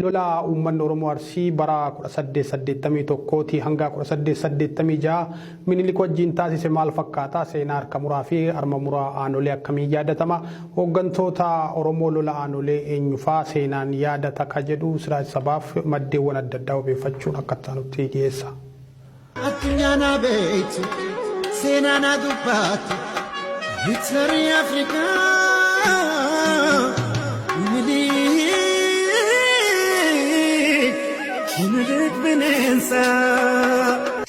lola ummanni Oromoo Arsii bara 1881 hanga 1886 Minilik wajjin taasise maal fakkaata seenaa harka muraa fi harma muraa aanolee akkamii yaadatama hooggantoota Oromoo lola aanolee eenyufaa seenaan yaadata ka jedhu Siraaj Sabaaf maddeewwan adda addaa obeeffachuun akka taanutti dhiyeessa. Addunyaa beektu seenaan dubbaatu History Africa Minilik bineensa.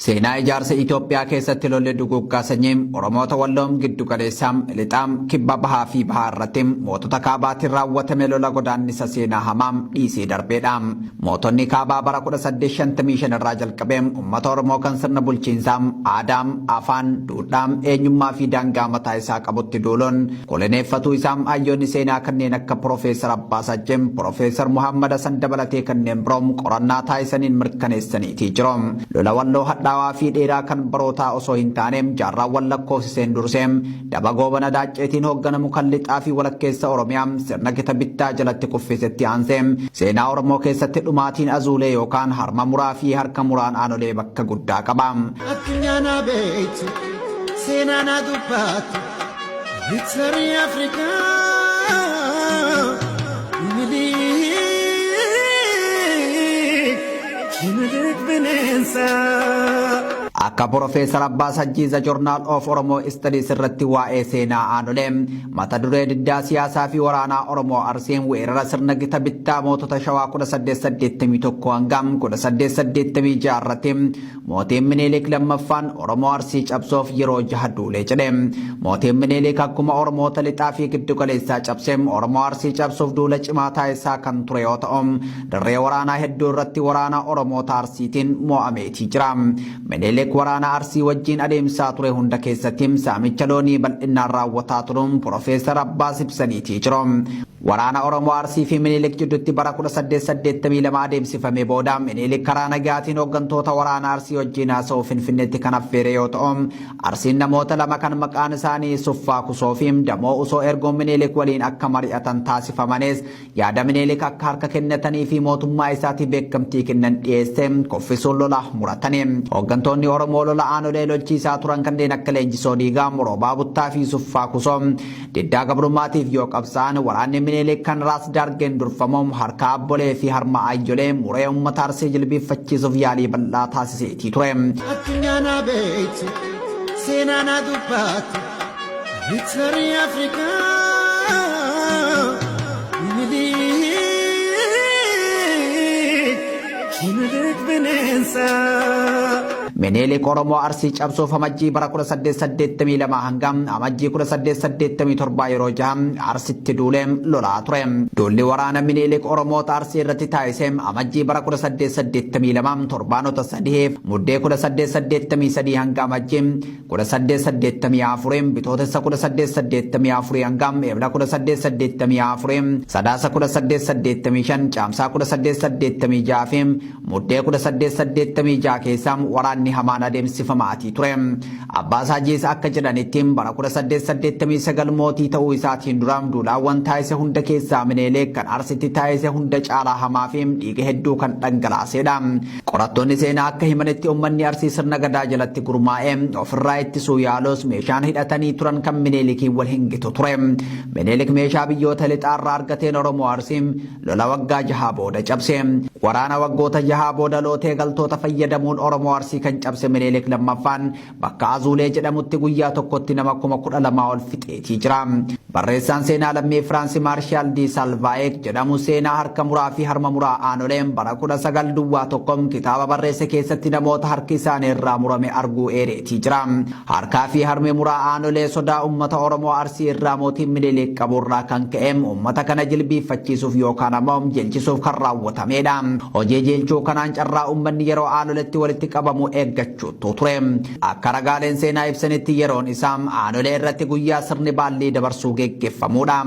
Seenaa ijaarsa Itoophiyaa keessatti lolli duguggaa sanyiin Oromoota Walloom giddu galeessaam lixaam kibba bahaa fi bahaa irratti mootota kaabaatiin raawwatame lola godaannisa seenaa hamaam dhiisee darbeedhaam. Mootonni kaabaa bara 1855 irraa jalqabeem uummata Oromoo kan sirna bulchiinsaam aadaam afaan duudhaam eenyummaa fi daangaa mataa isaa qabutti duuluun koloneeffatuu isaam hayyoonni seenaa kanneen akka Profeesar Abbaa Sajjim, Profeesar Muhammad Hasan dabalatee kanneen biroom qorannaa taasisaniin mirkaneessaniitii jiroom. Lola Walloo hadhaawaa fi dheeraa kan barootaa osoo hin taaneem jaarraawwan lakkoofsiseen durseem daba goobana daacceetiin hoogganamu kan lixaa fi walakkeessa Oromiyaam sirna gita bittaa jalatti kuffisetti aanseem seenaa Oromoo keessatti dhumaatiin azuulee yookaan harma muraa fi harka muraan aanolee bakka guddaa qabaam. Addunyaa beektu seenaan dubbaatu History Africa Minilik bineensa. Akka Profeesar Abbaa Sajjiisa Journal of Oromo Studies irratti waa'ee seenaa aanolee mata duree diddaa siyaasaa fi waraanaa Oromoo Arsiin weerara sirna gita bittaa mootota Shawaa 1881 hangam 1886 irratti mootiin Minilik lammaffaan Oromoo Arsii cabsuuf yeroo jaha duulee jedhe. Mootiin Minilik akkuma Oromoota lixaa fi giddu galeessaa cabseem Oromoo Arsii cabsuuf duula cimaa taasisaa kan ture yoo ta'u dirree waraanaa hedduu irratti waraana Oromoota Arsiitiin mo'ameetii jira. Minilik waraana Arsii wajjin adeemsaa ture hunda keessatti saamicha loonii bal'inaan raawwataa turuun Profeesar Abbaas ibsaniitii jiru. Waraana Oromoo Arsii fi Minilik jidduutti bara 1882 adeemsifame booda Minilik karaa nagaatiin hooggantoota waraana Arsii wajjin haasa'uu Finfinneetti kan affeere yoo ta'u Arsiin namoota lama kan maqaan isaanii Suffaa Kusoo fi Damoo Usoo ergoon Minilik waliin akka mari'atan taasifamanis yaada Minilik akka harka kennatanii fi mootummaa isaatii beekamtii kennan dhiyeesse kuffisuun lola muratanii. Hooggantoonni Oromoo lola aanolee lolchiisaa turan kanneen akka Leenjisoo Diigaa, Roobaa Buttaa fi Suffaa Kusoo diddaa gabrummaatiif yoo qabsaan waraanni Minilik kan Raas Dargeen durfamuun harka abbolee fi harma ayyolee muree uummata Arsii jilbiiffachiisuuf yaalii bal'aa taasiseetii ture. Addunyaa beektu seenaan dubbaatu History Africa Minilik bineensa. Minilik Oromoo Arsii cabsuuf amajjii bara 1882 hangam amajjii 1887 yeroo jaha Arsitti duuleem lolaa ture. Duulli waraana Minilik Oromoota Arsii irratti taasiseem amajjii bara 1882 torbaanota sadiif muddee 1883 hanga amajjii 1884 bitootessa 1884 hangam eebla 1884 sadaasa 1885 caamsaa 1886 fi muddee 1886 keessa waraanni hamaan adeemsifamaatii ture. Abbaa Sajjiis akka jedhanitti bara 1889 mootii ta'uu isaatiin duraam duulaawwan taasise hunda keessaa Minilik kan Arsitti taasise hunda caalaa hamaa fi dhiiga hedduu kan dhangalaasedha. Qorattoonni seenaa akka himanitti uummanni Arsii sirna gadaa jalatti gurmaa'ee ofirraa ittisuu yaalus meeshaan hidhatanii turan kan Minilikiin wal hingitu ture. Minilik meeshaa biyyoota lixaarraa argateen Oromoo Arsii lola waggaa jahaa booda cabse. Waraana waggoota jahaa booda lootee galtoota fayyadamuun Oromoo Arsii kan cabse Minilik lammaffaan bakka Azuulee jedhamutti guyyaa tokkotti nama 12,000 ol fixeetii jira. Barreessaan seenaa lammii Firaansi Maarshaal di Salvaayek jedhamu seenaa harka muraa fi harma muraa aanoleen bara 1901 kitaaba barreesse keessatti namoota harki isaanii irraa murame arguu eereetii jira. Harkaa fi harmi muraa aanolee sodaa uummata Oromoo Arsii irraa mootiin Minilik qaburraa kan ka'eem uummata kana jilbiiffachiisuuf yookaan ammoo jeelchisuuf kan raawwatamedha. Hojii jeelchuu kanaan carraa uummanni yeroo aanoletti walitti qabamu eeggachuutu ture. Akka ragaaleen seenaa ibsanitti yeroon isaa aanolee irratti guyyaa sirni baallii dabarsuu geggeeffamuudha.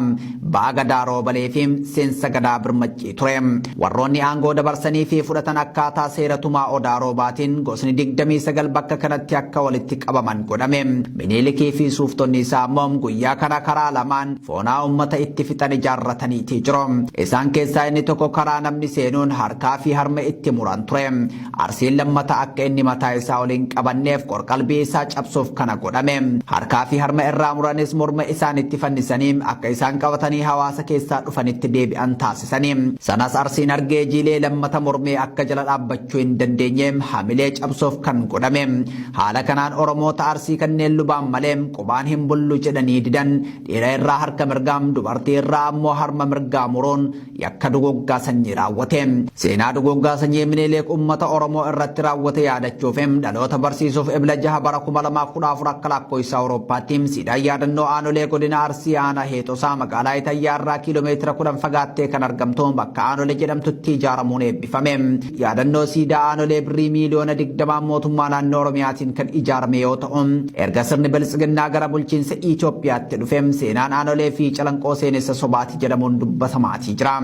Ba'a Gadaa Roobalee fi seensa Gadaa Birmaccii ture. Warroonni aangoo dabarsanii fi fudhatan akkaataa seera tumaa Odaa Roobaatiin gosni 29 bakka kanatti akka walitti qabaman godhame. Minilikii fi suuftonni isaa immoo guyyaa kana karaa lamaan foonaa uummata itti fixan ijaarrataniitii jiru. Isaan keessaa inni tokko karaa namni seenuun harkaa fi harma itti muran ture. Arsiin lammata akka inni mataa isaa waliin qabanneef qorqalbii isaa cabsuuf kana godhame. Harkaa fi harma irraa muranis morma isaan itti fannisanii akka isaan qabatanii hawaasa keessaa dhufanitti deebi'an taasisanii. Sanas Arsiin argee jiilee lammata mormee akka jala dhaabbachuu hin dandeenye hamilee cabsuuf kan godhame. Haala kanaan Oromoota Arsii kanneen lubaan malee qubaan hin bullu jedhanii didan dhiira irraa harka mirgaam dubartii irraa ammoo harma mirgaa muruun yakka duguggaa sanyii raawwate. Seenaa duguggaa sanyii Minilik uummata Oromoo irratti raawwate yaadachuuf dhaloota barsiisuuf Ebla 6 bara 2014 akka lakkoofsa Awurooppaatti siidaan yaadannoo aanolee godina Arsii aanaa Heexosaa magaalaa Itayyaarraa kiiloomeetira 10 fagaattee kan argamtu bakka aanolee jedhamtutti ijaaramuun eebbifame. Yaadannoo siidaa aanolee birrii miiliyoona 20 mootummaa naannoo Oromiyaatiin kan ijaarame yoo ta'u erga sirni bilisiginnaa gara bulchiinsa Itoophiyaatti dhufe seenaan aanolee fi calanqoo seenessa sobaati jedhamuun dubbatamaatii jira.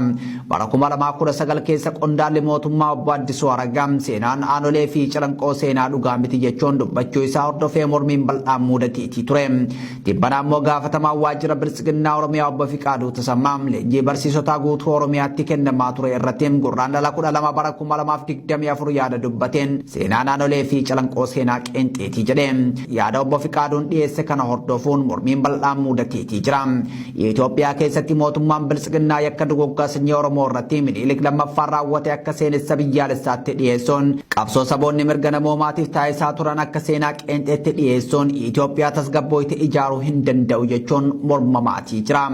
Bara 2019 keessa qondaalli mootummaa obbo Addisuu Aragam seenaan aanolee fi calanqoo seenaa dhugaa miti jechuun dubbachuu isaa hordofee mormiin bal'aan mudateetii ture. Tibbana ammoo gaafatamaan waajjira bilisiginnaa Oromiyaa obbo Fiqaaduu Tasammaa leenjii barsiisotaa guutuu Oromiyaatti kennamaa ture irratti gurraandhala 12 bara 2024 yaada dubbateen seenaan aanolee fi calanqoo seenaa qeenxeetii jedhe. Yaada obbo Fiqaaduun dhiyeesse kana hordofuun mormiin bal'aan mudateetii jira. Itoophiyaa keessatti mootummaan bilisiginnaa yakka duguggaa sanyii Oromoo irratti Minilik lammaffaan raawwate akka seenessa biyyaalessaatti dhiyeessuun qabsoo saboonni mirga namoomaatiif taasisaa turan akka seenaa qeenxeetti dhiyeessuun Itoophiyaa tasgabbooyte ijaaruu hin danda'u jechuun mormamaatii jira.